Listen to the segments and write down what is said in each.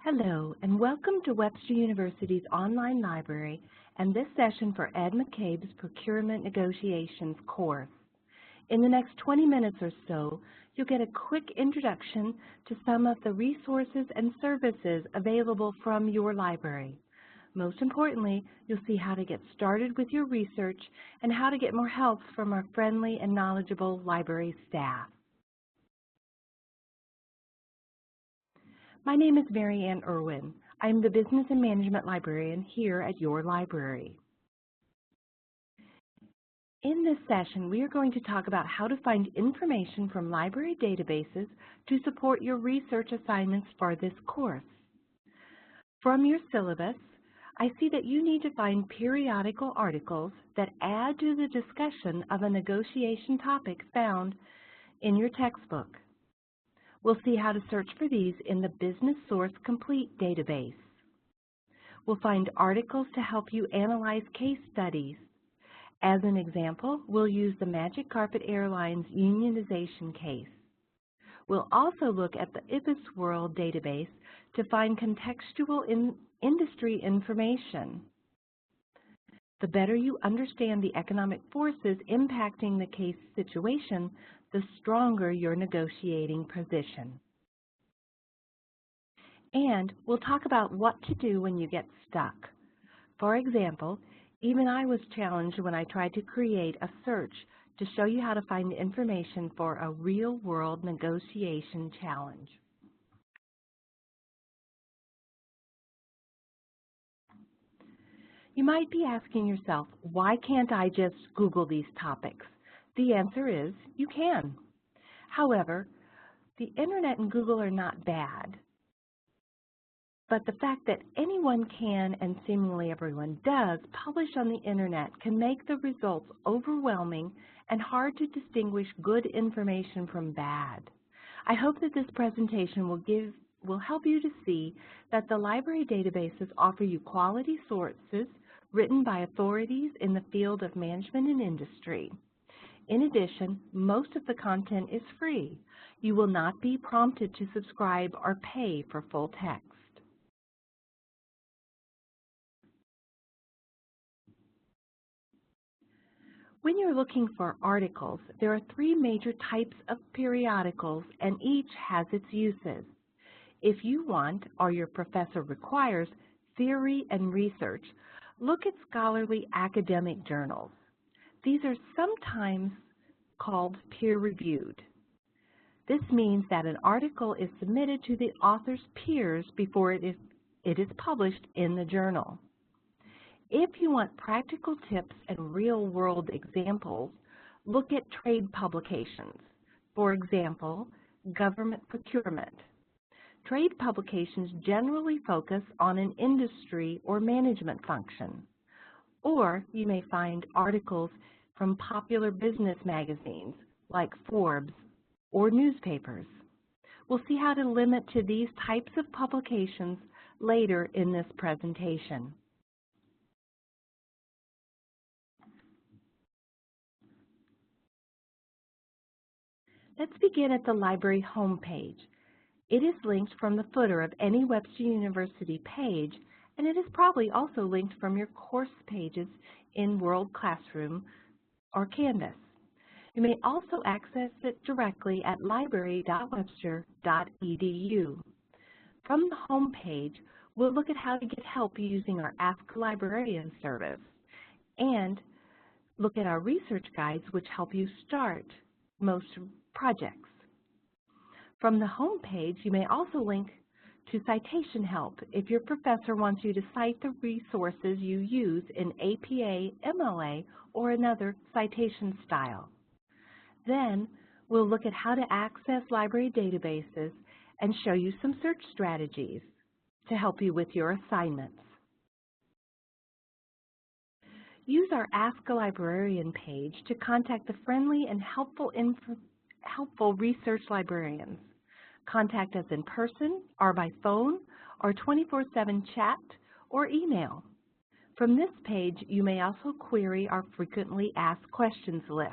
Hello, and welcome to Webster University's online library and this session for Ed McCabe's Procurement Negotiations course. In the next 20 minutes or so, you'll get a quick introduction to some of the resources and services available from your library. Most importantly, you'll see how to get started with your research and how to get more help from our friendly and knowledgeable library staff. My name is Mary Ann Irwin. I'm the Business and Management Librarian here at your library. In this session, we are going to talk about how to find information from library databases to support your research assignments for this course. From your syllabus, I see that you need to find periodical articles that add to the discussion of a negotiation topic found in your textbook. We'll see how to search for these in the Business Source Complete database. We'll find articles to help you analyze case studies. As an example, we'll use the Magic Carpet Airlines unionization case. We'll also look at the IBIS World database to find contextual industry information. The better you understand the economic forces impacting the case situation, the stronger your negotiating position. And we'll talk about what to do when you get stuck. For example, even I was challenged when I tried to create a search to show you how to find information for a real-world negotiation challenge. You might be asking yourself, why can't I just Google these topics? The answer is, you can. However, the Internet and Google are not bad. But the fact that anyone can, and seemingly everyone does, publish on the Internet can make the results overwhelming and hard to distinguish good information from bad. I hope that this presentation will help you to see that the library databases offer you quality sources written by authorities in the field of management and industry. In addition, most of the content is free. You will not be prompted to subscribe or pay for full text. When you're looking for articles, there are three major types of periodicals, and each has its uses. If you want, or your professor requires, theory and research, look at scholarly academic journals. These are sometimes called peer-reviewed. This means that an article is submitted to the author's peers before it is published in the journal. If you want practical tips and real-world examples, look at trade publications. For example, government procurement. Trade publications generally focus on an industry or management function. Or you may find articles from popular business magazines like Forbes or newspapers. We'll see how to limit to these types of publications later in this presentation. Let's begin at the library homepage. It is linked from the footer of any Webster University page, and it is probably also linked from your course pages in World Classroom or Canvas. You may also access it directly at library.webster.edu. From the home page, we'll look at how to get help using our Ask a Librarian service and look at our research guides which help you start most projects. From the home page, you may also link to citation help if your professor wants you to cite the resources you use in APA, MLA, or another citation style. Then we'll look at how to access library databases and show you some search strategies to help you with your assignments. Use our Ask a Librarian page to contact the friendly and helpful research librarians. Contact us in person or by phone or 24/7 chat or email. From this page, you may also query our frequently asked questions list.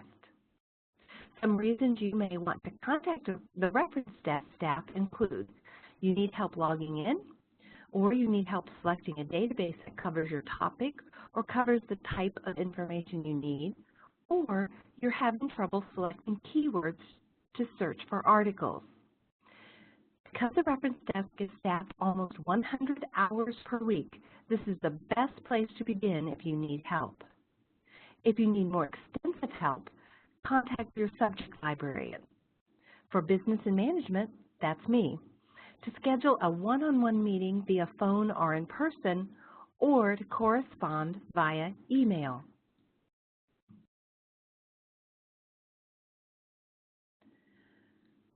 Some reasons you may want to contact the reference desk staff include you need help logging in, or you need help selecting a database that covers your topic or covers the type of information you need, or you're having trouble selecting keywords to search for articles. Because the reference desk is staffed almost 100 hours per week, this is the best place to begin if you need help. If you need more extensive help, contact your subject librarian. For business and management, that's me. To schedule a one-on-one meeting via phone or in person, or to correspond via email.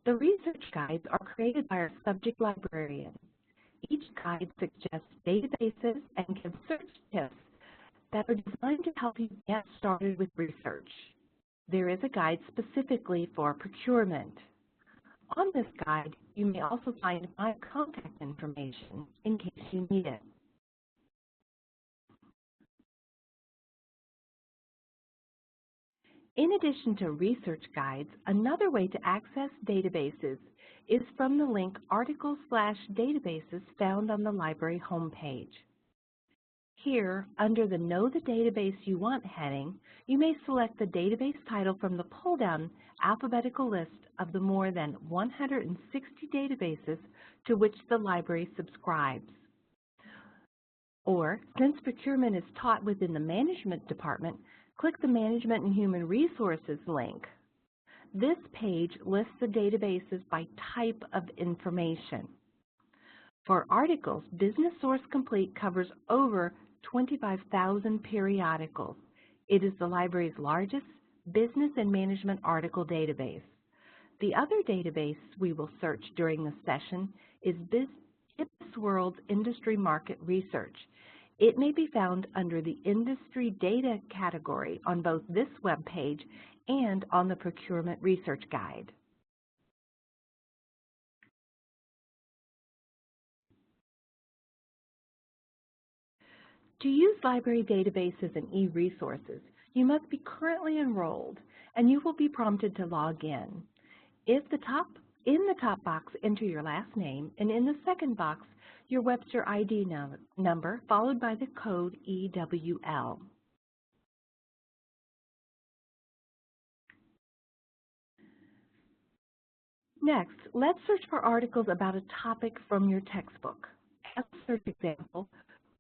The research guides are created by our subject librarian. Each guide suggests databases and gives search tips that are designed to help you get started with research. There is a guide specifically for procurement. On this guide, you may also find my contact information in case you need it. In addition to research guides, another way to access databases is from the link Articles/Databases found on the library homepage. Here, under the Know the Database You Want heading, you may select the database title from the pull-down alphabetical list of the more than 160 databases to which the library subscribes. Or, since procurement is taught within the Management Department, click the Management and Human Resources link. This page lists the databases by type of information. For articles, Business Source Complete covers over 25,000 periodicals. It is the library's largest business and management article database. The other database we will search during this session is IPSWorld's Industry Market Research. It may be found under the Industry Data category on both this web page and on the Procurement Research Guide. To use library databases and e-resources, you must be currently enrolled, and you will be prompted to log in. In the top box, enter your last name, and in the second box, your Webster ID number, followed by the code EWL. Next, let's search for articles about a topic from your textbook. As a search example,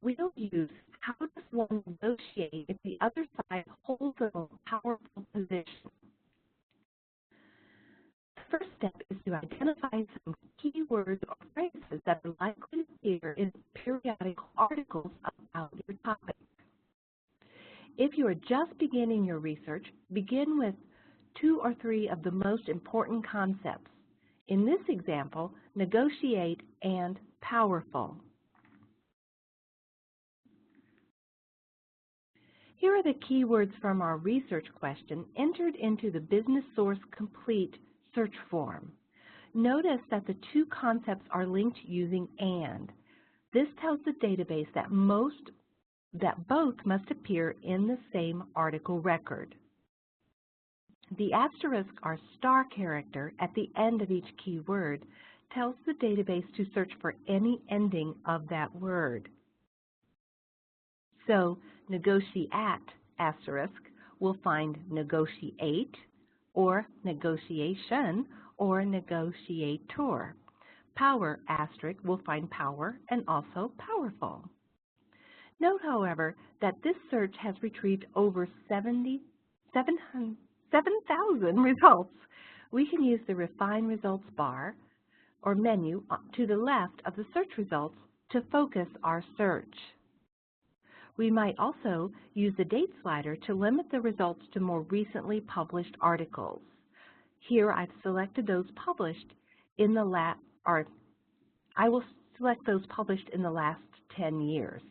we'll use how does one negotiate if the other side holds a powerful position. The first step is to identify some keywords or phrases that are likely to appear in periodical articles about your topic. If you are just beginning your research, begin with 2 or 3 of the most important concepts. In this example, negotiate and powerful. Here are the keywords from our research question entered into the Business Source Complete search form. Notice that the 2 concepts are linked using AND. This tells the database that both must appear in the same article record. The asterisk or star character at the end of each keyword tells the database to search for any ending of that word. So, negotiate asterisk will find negotiate, or negotiation, or negotiator. Power asterisk will find power and also powerful. Note, however, that this search has retrieved over 7,000 results. We can use the Refine Results bar or menu to the left of the search results to focus our search. We might also use the date slider to limit the results to more recently published articles. Here I've selected those published in the I will select those published in the last 10 years.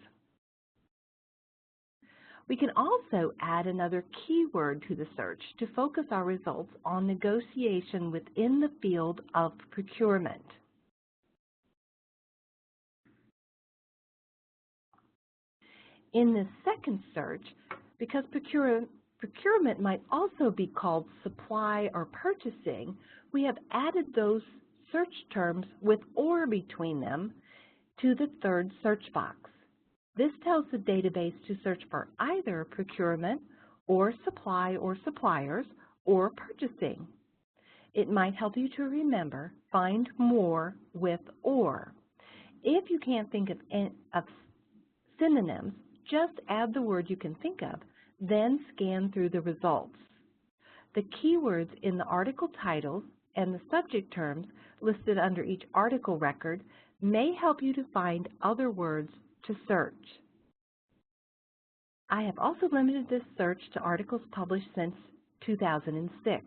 We can also add another keyword to the search to focus our results on negotiation within the field of procurement. In this second search, because procurement might also be called supply or purchasing, we have added those search terms with or between them to the third search box. This tells the database to search for either procurement or supply or suppliers or purchasing. It might help you to remember, find more with or. If you can't think of synonyms, just add the word you can think of, then scan through the results. The keywords in the article titles and the subject terms listed under each article record may help you to find other words to search. I have also limited this search to articles published since 2006.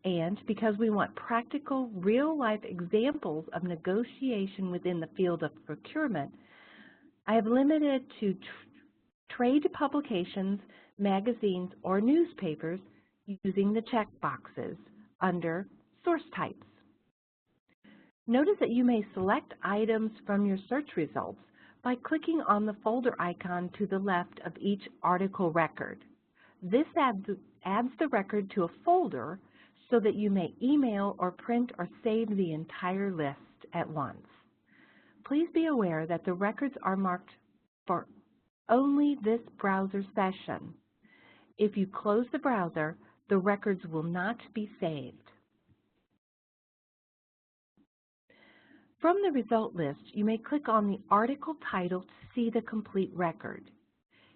And because we want practical, real-life examples of negotiation within the field of procurement, I have limited to trade publications, magazines, or newspapers using the check boxes under source types. Notice that you may select items from your search results by clicking on the folder icon to the left of each article record. This adds the record to a folder so that you may email or print or save the entire list at once. Please be aware that the records are marked for only this browser session. If you close the browser, the records will not be saved. From the result list, you may click on the article title to see the complete record.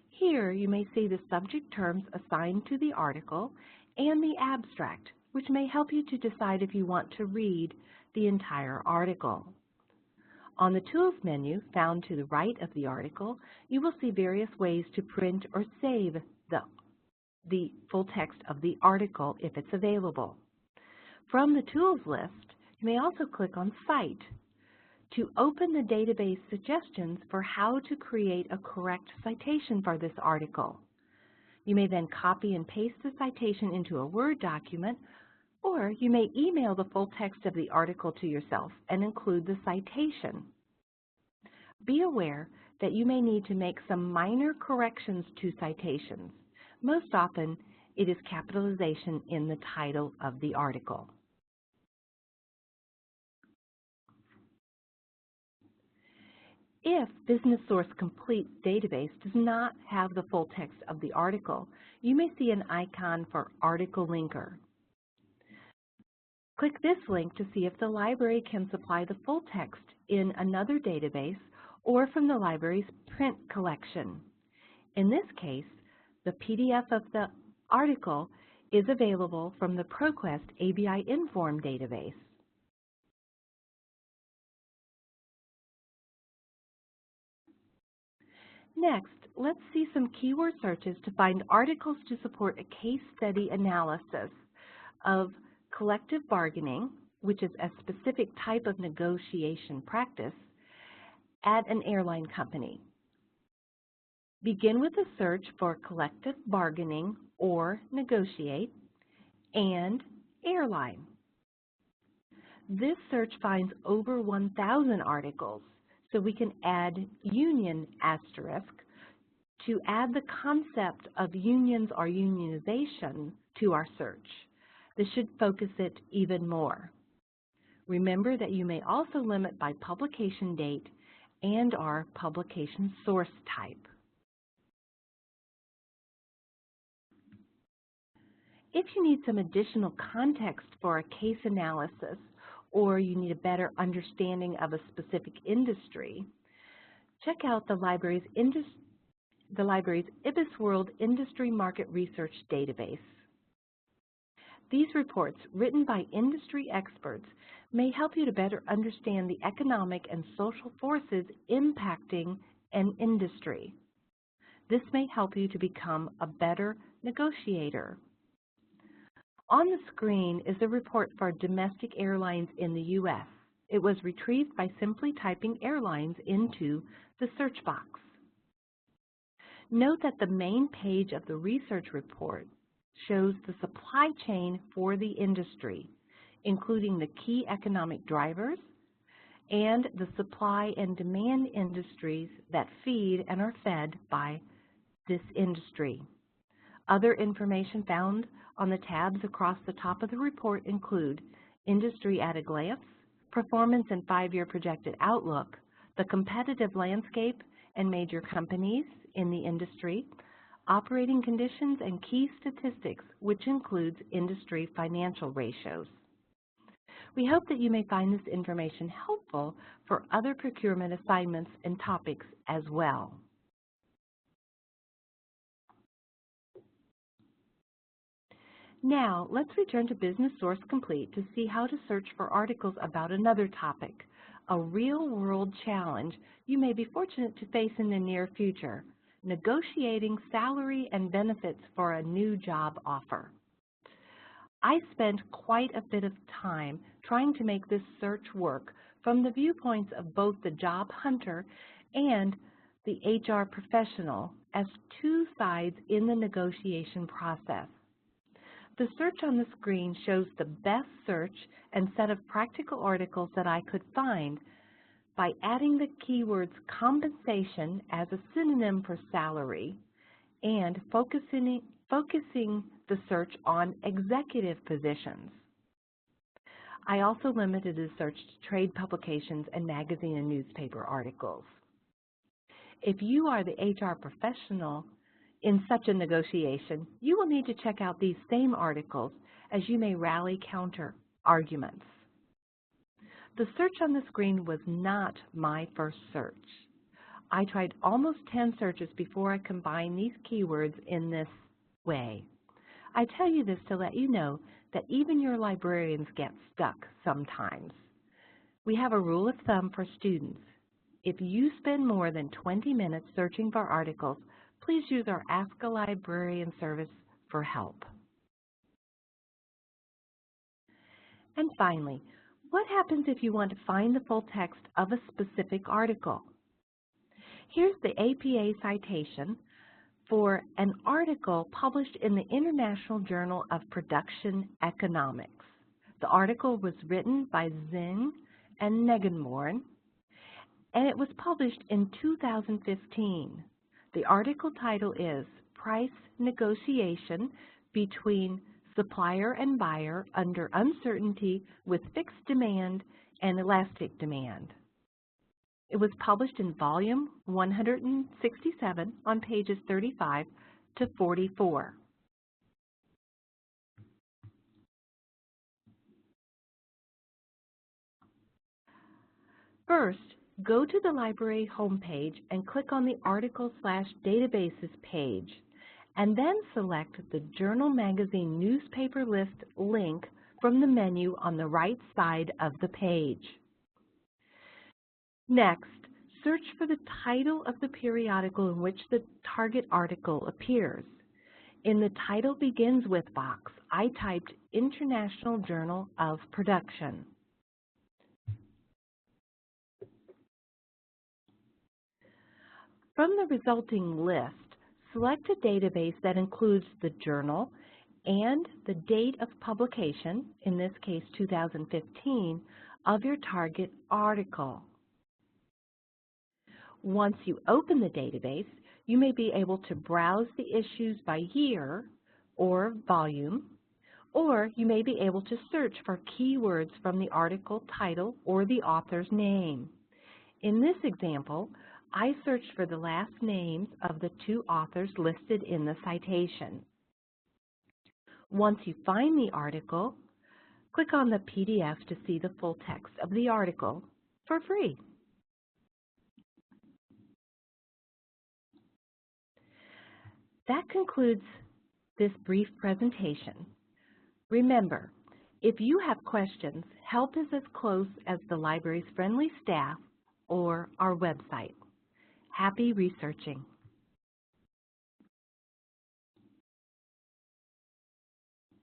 Here, you may see the subject terms assigned to the article and the abstract, which may help you to decide if you want to read the entire article. On the Tools menu, found to the right of the article, you will see various ways to print or save the full text of the article if it's available. From the Tools list, you may also click on Cite to open the database suggestions for how to create a correct citation for this article. You may then copy and paste the citation into a Word document, or you may email the full text of the article to yourself and include the citation. Be aware that you may need to make some minor corrections to citations. Most often, it is capitalization in the title of the article. If Business Source Complete database does not have the full text of the article, you may see an icon for Article Linker. Click this link to see if the library can supply the full text in another database or from the library's print collection. In this case, the PDF of the article is available from the ProQuest ABI Inform database. Next, let's see some keyword searches to find articles to support a case study analysis of collective bargaining, which is a specific type of negotiation practice, at an airline company. Begin with a search for collective bargaining or negotiate and airline. This search finds over 1,000 articles, so we can add union asterisk to add the concept of unions or unionization to our search. This should focus it even more. Remember that you may also limit by publication date and or publication source type. If you need some additional context for a case analysis, or you need a better understanding of a specific industry, check out the library's IBIS World Industry Market Research Database. These reports, written by industry experts, may help you to better understand the economic and social forces impacting an industry. This may help you to become a better negotiator. On the screen is a report for domestic airlines in the U.S. It was retrieved by simply typing airlines into the search box. Note that the main page of the research report shows the supply chain for the industry, including the key economic drivers and the supply and demand industries that feed and are fed by this industry. Other information found on the tabs across the top of the report include Industry at a Glance, Performance and 5-Year Projected Outlook, the competitive landscape and major companies in the industry, operating conditions, and key statistics, which includes industry financial ratios. We hope that you may find this information helpful for other procurement assignments and topics as well. Now, let's return to Business Source Complete to see how to search for articles about another topic, a real-world challenge you may be fortunate to face in the near future, negotiating salary and benefits for a new job offer. I spent quite a bit of time trying to make this search work from the viewpoints of both the job hunter and the HR professional as two sides in the negotiation process. The search on the screen shows the best search and set of practical articles that I could find by adding the keywords compensation as a synonym for salary and focusing the search on executive positions. I also limited the search to trade publications and magazine and newspaper articles. If you are the HR professional in such a negotiation, you will need to check out these same articles as you may rally counter arguments. The search on the screen was not my first search. I tried almost 10 searches before I combined these keywords in this way. I tell you this to let you know that even your librarians get stuck sometimes. We have a rule of thumb for students. If you spend more than 20 minutes searching for articles, please use our Ask a Librarian service for help. And finally, what happens if you want to find the full text of a specific article? Here's the APA citation for an article published in the International Journal of Production Economics. The article was written by Zing and Negenborn, and it was published in 2015. The article title is Price Negotiation Between Supplier and Buyer Under Uncertainty with Fixed Demand and Elastic Demand. It was published in volume 167 on pages 35 to 44. First, go to the library homepage and click on the Articles/Databases page, and then select the Journal Magazine Newspaper List link from the menu on the right side of the page. Next, search for the title of the periodical in which the target article appears. In the Title Begins With box, I typed International Journal of Production. From the resulting list, select a database that includes the journal and the date of publication, in this case 2015, of your target article. Once you open the database, you may be able to browse the issues by year or volume, or you may be able to search for keywords from the article title or the author's name. In this example, I searched for the last names of the two authors listed in the citation. Once you find the article, click on the PDF to see the full text of the article for free. That concludes this brief presentation. Remember, if you have questions, help is as close as the library's friendly staff or our website. Happy researching!